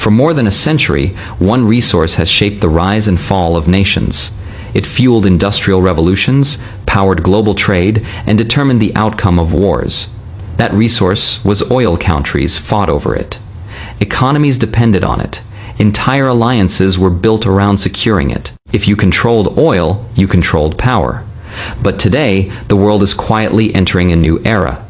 For more than a century, one resource has shaped the rise and fall of nations. It fueled industrial revolutions, powered global trade, and determined the outcome of wars. That resource was oil. Countries fought over it. Economies depended on it. Entire alliances were built around securing it. If you controlled oil, you controlled power. But today, the world is quietly entering a new era.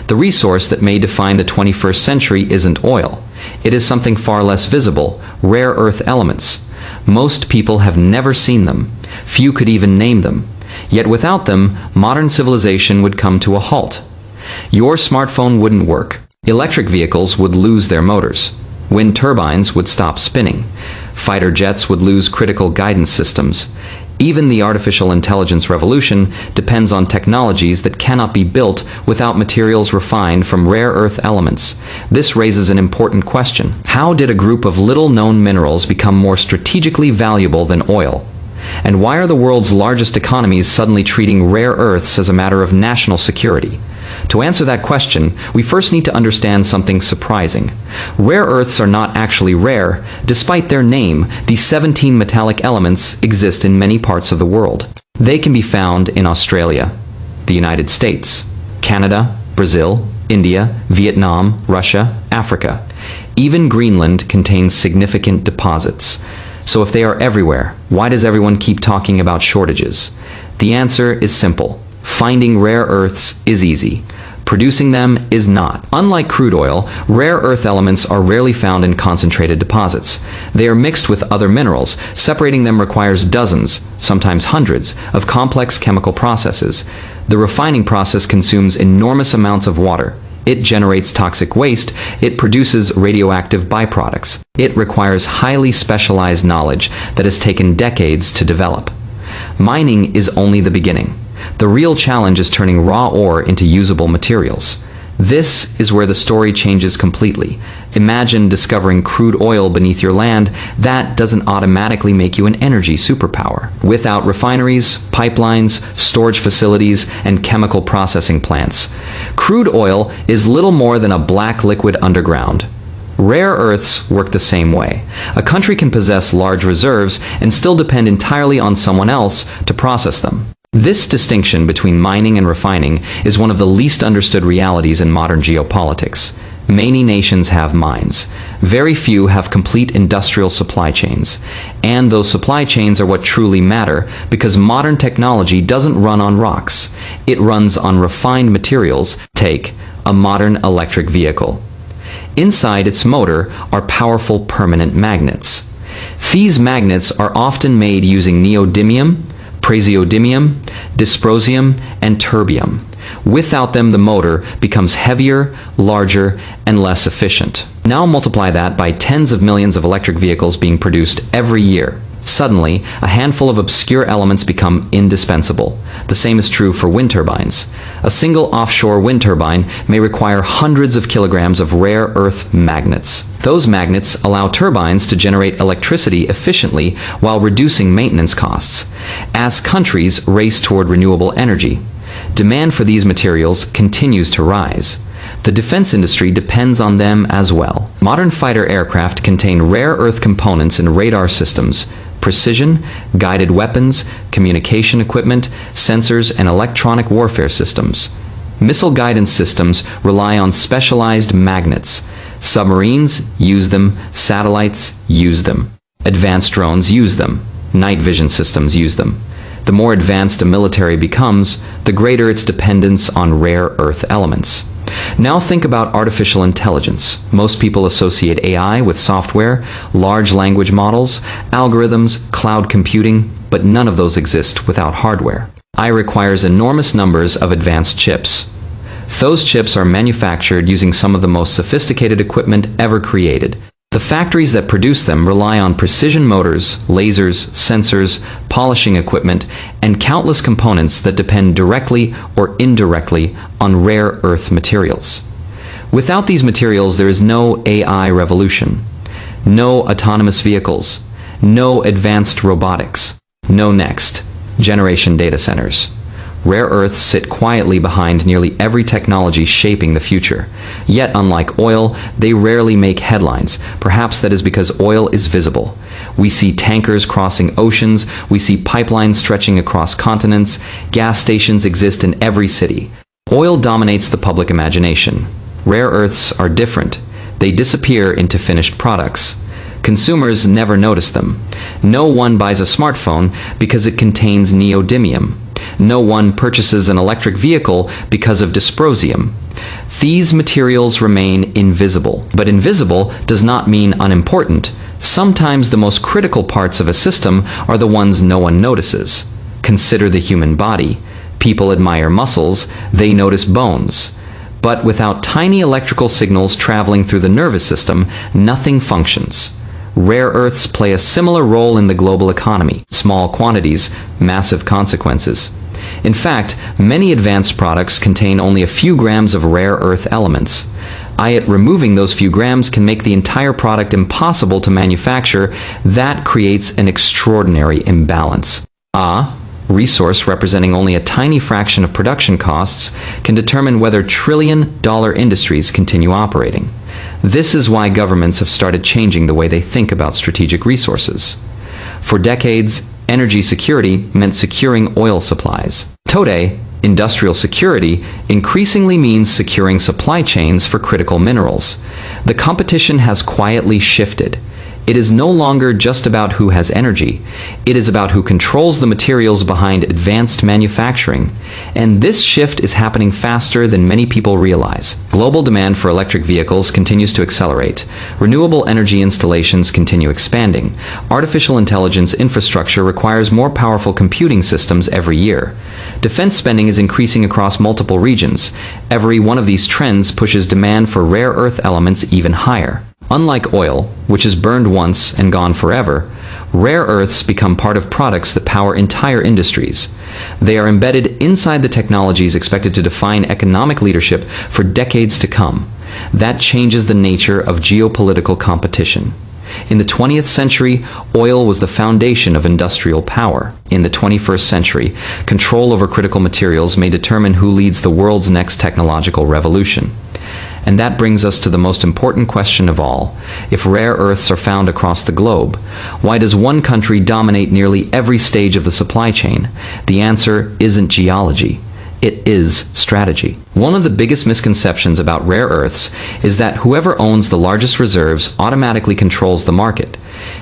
The resource that may define the 21st century isn't oil. It is something far less visible: rare earth elements. Most people have never seen them. Few could even name them. Yet without them, modern civilization would come to a halt. Your smartphone wouldn't work. Electric vehicles would lose their motors. Wind turbines would stop spinning. Fighter jets would lose critical guidance systems. Even the artificial intelligence revolution depends on technologies that cannot be built without materials refined from rare earth elements. This raises an important question. How did a group of little-known minerals become more strategically valuable than oil? And why are the world's largest economies suddenly treating rare earths as a matter of national security? To answer that question, we first need to understand something surprising. Rare earths are not actually rare. Despite their name, these 17 metallic elements exist in many parts of the world. They can be found in Australia, the United States, Canada, Brazil, India, Vietnam, Russia, Africa. Even Greenland contains significant deposits. So if they are everywhere, why does everyone keep talking about shortages? The answer is simple. Finding rare earths is easy. Producing them is not. Unlike crude oil, rare earth elements are rarely found in concentrated deposits. They are mixed with other minerals. Separating them requires dozens, sometimes hundreds, of complex chemical processes. The refining process consumes enormous amounts of water. It generates toxic waste. It produces radioactive byproducts. It requires highly specialized knowledge that has taken decades to develop. Mining is only the beginning. The real challenge is turning raw ore into usable materials. This is where the story changes completely. Imagine discovering crude oil beneath your land. That doesn't automatically make you an energy superpower. Without refineries, pipelines, storage facilities, and chemical processing plants, crude oil is little more than a black liquid underground. Rare earths work the same way. A country can possess large reserves and still depend entirely on someone else to process them. This distinction between mining and refining is one of the least understood realities in modern geopolitics. Many nations have mines. Very few have complete industrial supply chains. And those supply chains are what truly matter, because modern technology doesn't run on rocks. It runs on refined materials. Take a modern electric vehicle. Inside its motor are powerful permanent magnets. These magnets are often made using neodymium, praseodymium, dysprosium, and terbium. Without them, the motor becomes heavier, larger, and less efficient. Now multiply that by tens of millions of electric vehicles being produced every year. Suddenly, a handful of obscure elements become indispensable. The same is true for wind turbines. A single offshore wind turbine may require hundreds of kilograms of rare earth magnets. Those magnets allow turbines to generate electricity efficiently while reducing maintenance costs. As countries race toward renewable energy, demand for these materials continues to rise. The defense industry depends on them as well. Modern fighter aircraft contain rare earth components in radar systems, precision, guided weapons, communication equipment, sensors, and electronic warfare systems. Missile guidance systems rely on specialized magnets. Submarines use them, satellites use them. Advanced drones use them. Night vision systems use them. The more advanced a military becomes, the greater its dependence on rare earth elements. Now think about artificial intelligence. Most people associate AI with software, large language models, algorithms, cloud computing, but none of those exist without hardware. AI requires enormous numbers of advanced chips. Those chips are manufactured using some of the most sophisticated equipment ever created. The factories that produce them rely on precision motors, lasers, sensors, polishing equipment, and countless components that depend directly or indirectly on rare earth materials. Without these materials, there is no AI revolution, no autonomous vehicles, no advanced robotics, no next generation data centers. Rare earths sit quietly behind nearly every technology shaping the future. Yet, unlike oil, they rarely make headlines. Perhaps that is because oil is visible. We see tankers crossing oceans, we see pipelines stretching across continents, gas stations exist in every city. Oil dominates the public imagination. Rare earths are different. They disappear into finished products. Consumers never notice them. No one buys a smartphone because it contains neodymium. No one purchases an electric vehicle because of dysprosium. These materials remain invisible. But invisible does not mean unimportant. Sometimes the most critical parts of a system are the ones no one notices. Consider the human body. People admire muscles, they notice bones. But without tiny electrical signals traveling through the nervous system, nothing functions. Rare earths play a similar role in the global economy. Small quantities, massive consequences. In fact, many advanced products contain only a few grams of rare earth elements. Yet removing those few grams can make the entire product impossible to manufacture. That creates an extraordinary imbalance. Resource representing only a tiny fraction of production costs can determine whether trillion-dollar industries continue operating. This is why governments have started changing the way they think about strategic resources. For decades, energy security meant securing oil supplies. Today, industrial security increasingly means securing supply chains for critical minerals. The competition has quietly shifted. It is no longer just about who has energy. It is about who controls the materials behind advanced manufacturing. And this shift is happening faster than many people realize. Global demand for electric vehicles continues to accelerate. Renewable energy installations continue expanding. Artificial intelligence infrastructure requires more powerful computing systems every year. Defense spending is increasing across multiple regions. Every one of these trends pushes demand for rare earth elements even higher. Unlike oil, which is burned once and gone forever, rare earths become part of products that power entire industries. They are embedded inside the technologies expected to define economic leadership for decades to come. That changes the nature of geopolitical competition. In the 20th century, oil was the foundation of industrial power. In the 21st century, control over critical materials may determine who leads the world's next technological revolution. And that brings us to the most important question of all. If rare earths are found across the globe, why does one country dominate nearly every stage of the supply chain? The answer isn't geology. It is strategy. One of the biggest misconceptions about rare earths is that whoever owns the largest reserves automatically controls the market.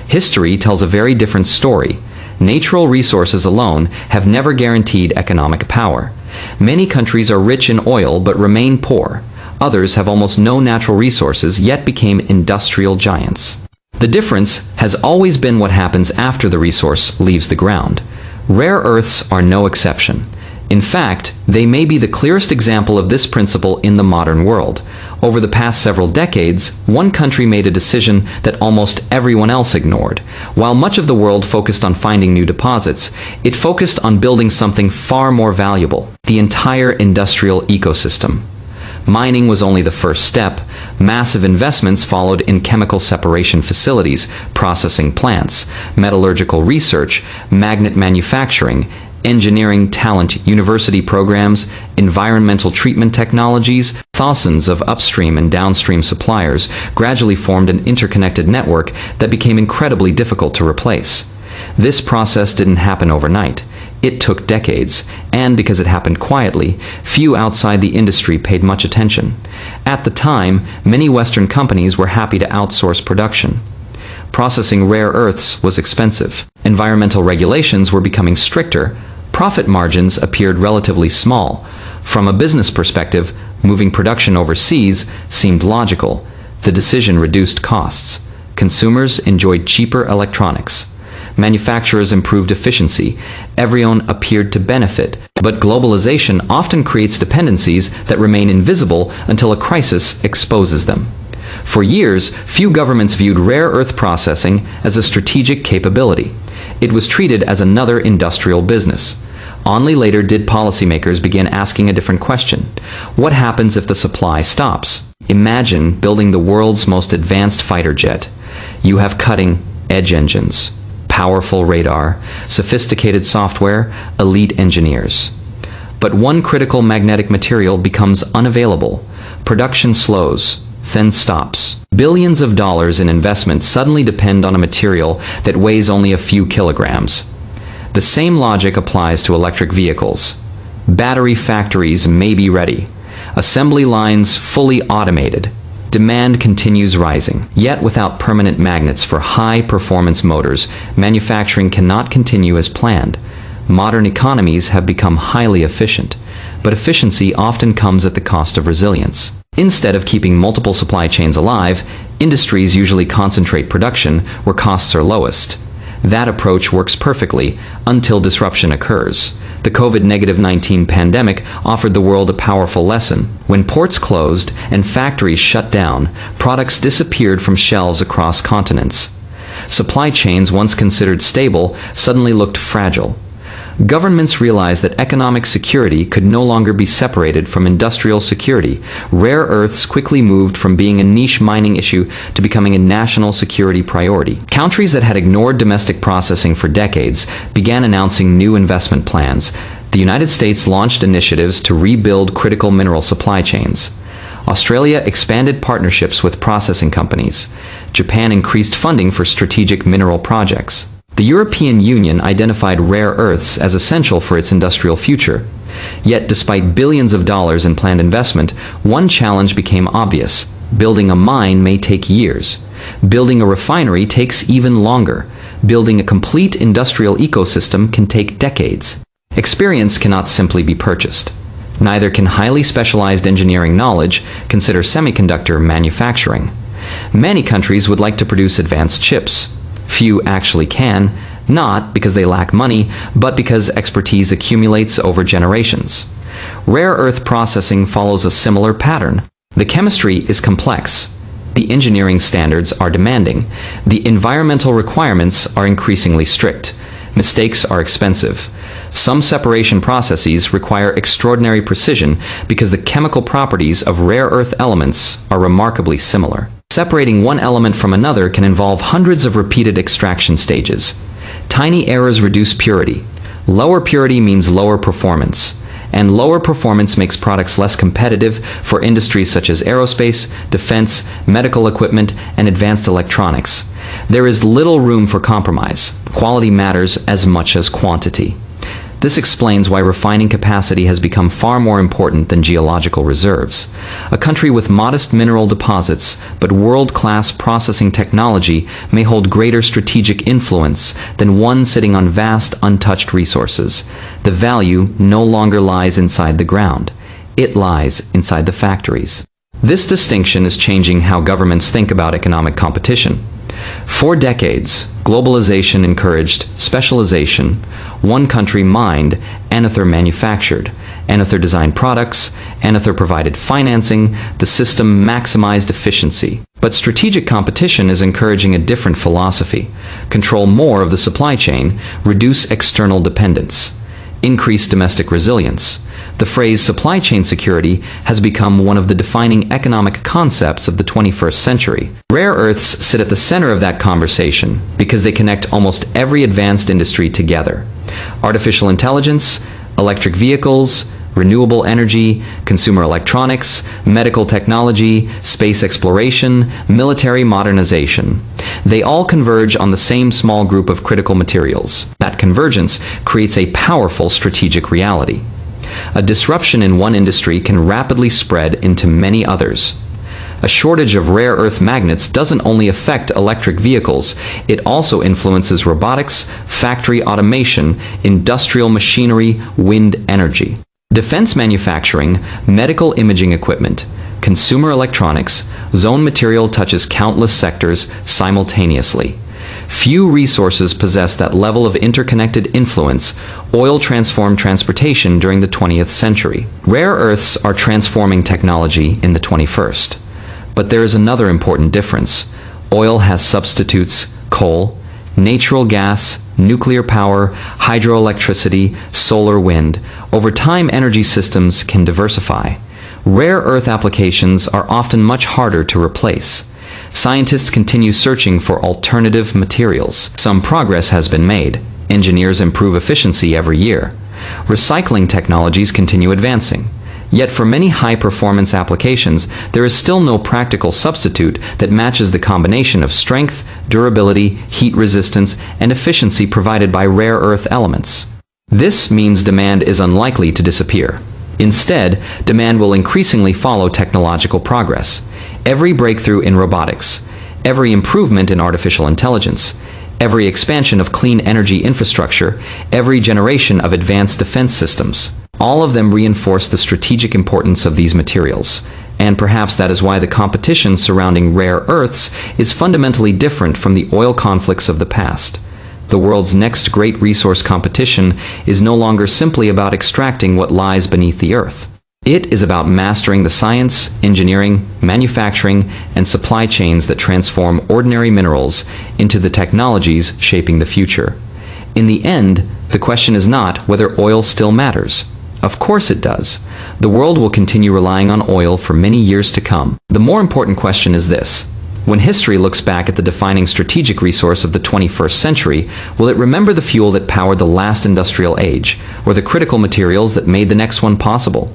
History tells a very different story. Natural resources alone have never guaranteed economic power. Many countries are rich in oil but remain poor. Others have almost no natural resources, yet became industrial giants. The difference has always been what happens after the resource leaves the ground. Rare earths are no exception. In fact, they may be the clearest example of this principle in the modern world. Over the past several decades, one country made a decision that almost everyone else ignored. While much of the world focused on finding new deposits, it focused on building something far more valuable: the entire industrial ecosystem. Mining was only the first step. Massive investments followed in chemical separation facilities, processing plants, metallurgical research, magnet manufacturing, engineering talent, university programs, environmental treatment technologies. Thousands of upstream and downstream suppliers gradually formed an interconnected network that became incredibly difficult to replace. This process didn't happen overnight. It took decades, and because it happened quietly, few outside the industry paid much attention. At the time, many Western companies were happy to outsource production. Processing rare earths was expensive. Environmental regulations were becoming stricter. Profit margins appeared relatively small. From a business perspective, moving production overseas seemed logical. The decision reduced costs. Consumers enjoyed cheaper electronics. Manufacturers improved efficiency. Everyone appeared to benefit. But globalization often creates dependencies that remain invisible until a crisis exposes them. For years, few governments viewed rare earth processing as a strategic capability. It was treated as another industrial business. Only later did policymakers begin asking a different question. What happens if the supply stops? Imagine building the world's most advanced fighter jet. You have cutting-edge engines, powerful radar, sophisticated software, elite engineers. But one critical magnetic material becomes unavailable. Production slows, then stops. Billions of dollars in investment suddenly depend on a material that weighs only a few kilograms. The same logic applies to electric vehicles. Battery factories may be ready, assembly lines fully automated. Demand continues rising. Yet without permanent magnets for high-performance motors, manufacturing cannot continue as planned. Modern economies have become highly efficient, but efficiency often comes at the cost of resilience. Instead of keeping multiple supply chains alive, industries usually concentrate production where costs are lowest. That approach works perfectly until disruption occurs. The COVID-19 pandemic offered the world a powerful lesson. When ports closed and factories shut down, products disappeared from shelves across continents. Supply chains once considered stable suddenly looked fragile. Governments realized that economic security could no longer be separated from industrial security. Rare earths quickly moved from being a niche mining issue to becoming a national security priority. Countries that had ignored domestic processing for decades began announcing new investment plans. The United States launched initiatives to rebuild critical mineral supply chains. Australia expanded partnerships with processing companies. Japan increased funding for strategic mineral projects. The European Union identified rare earths as essential for its industrial future. Yet, despite billions of dollars in planned investment, one challenge became obvious. Building a mine may take years. Building a refinery takes even longer. Building a complete industrial ecosystem can take decades. Experience cannot simply be purchased. Neither can highly specialized engineering knowledge. Consider semiconductor manufacturing. Many countries would like to produce advanced chips. Few actually can, not because they lack money, but because expertise accumulates over generations. Rare earth processing follows a similar pattern. The chemistry is complex. The engineering standards are demanding. The environmental requirements are increasingly strict. Mistakes are expensive. Some separation processes require extraordinary precision because the chemical properties of rare earth elements are remarkably similar. Separating one element from another can involve hundreds of repeated extraction stages. Tiny errors reduce purity. Lower purity means lower performance. And lower performance makes products less competitive for industries such as aerospace, defense, medical equipment, and advanced electronics. There is little room for compromise. Quality matters as much as quantity. This explains why refining capacity has become far more important than geological reserves. A country with modest mineral deposits but world-class processing technology may hold greater strategic influence than one sitting on vast, untouched resources. The value no longer lies inside the ground. It lies inside the factories. This distinction is changing how governments think about economic competition. For decades, globalization encouraged specialization. One country mined, another manufactured. Another designed products, another provided financing. The system maximized efficiency. But strategic competition is encouraging a different philosophy. Control more of the supply chain, reduce external dependence, increase domestic resilience. The phrase supply chain security has become one of the defining economic concepts of the 21st century. Rare earths sit at the center of that conversation because they connect almost every advanced industry together. Artificial intelligence, electric vehicles, renewable energy, consumer electronics, medical technology, space exploration, military modernization. They all converge on the same small group of critical materials. That convergence creates a powerful strategic reality. A disruption in one industry can rapidly spread into many others. A shortage of rare earth magnets doesn't only affect electric vehicles, it also influences robotics, factory automation, industrial machinery, wind energy. Defense manufacturing, medical imaging equipment, consumer electronics, zone material touches countless sectors simultaneously. Few resources possess that level of interconnected influence. Oil transformed transportation during the 20th century. Rare earths are transforming technology in the 21st. But there is another important difference. Oil has substitutes: coal, natural gas, nuclear power, hydroelectricity, solar wind. Over time, energy systems can diversify. Rare earth applications are often much harder to replace. Scientists continue searching for alternative materials. Some progress has been made. Engineers improve efficiency every year. recycling technologies continue advancing. Yet for many high-performance applications, there is still no practical substitute that matches the combination of strength, durability, heat resistance, and efficiency provided by rare earth elements. This means demand is unlikely to disappear. Instead, demand will increasingly follow technological progress. Every breakthrough in robotics, every improvement in artificial intelligence, every expansion of clean energy infrastructure, every generation of advanced defense systems, all of them reinforce the strategic importance of these materials. And perhaps that is why the competition surrounding rare earths is fundamentally different from the oil conflicts of the past. The world's next great resource competition is no longer simply about extracting what lies beneath the earth. It is about mastering the science, engineering, manufacturing, and supply chains that transform ordinary minerals into the technologies shaping the future. In the end, the question is not whether oil still matters. Of course it does. The world will continue relying on oil for many years to come. The more important question is this: when history looks back at the defining strategic resource of the 21st century, will it remember the fuel that powered the last industrial age, or the critical materials that made the next one possible?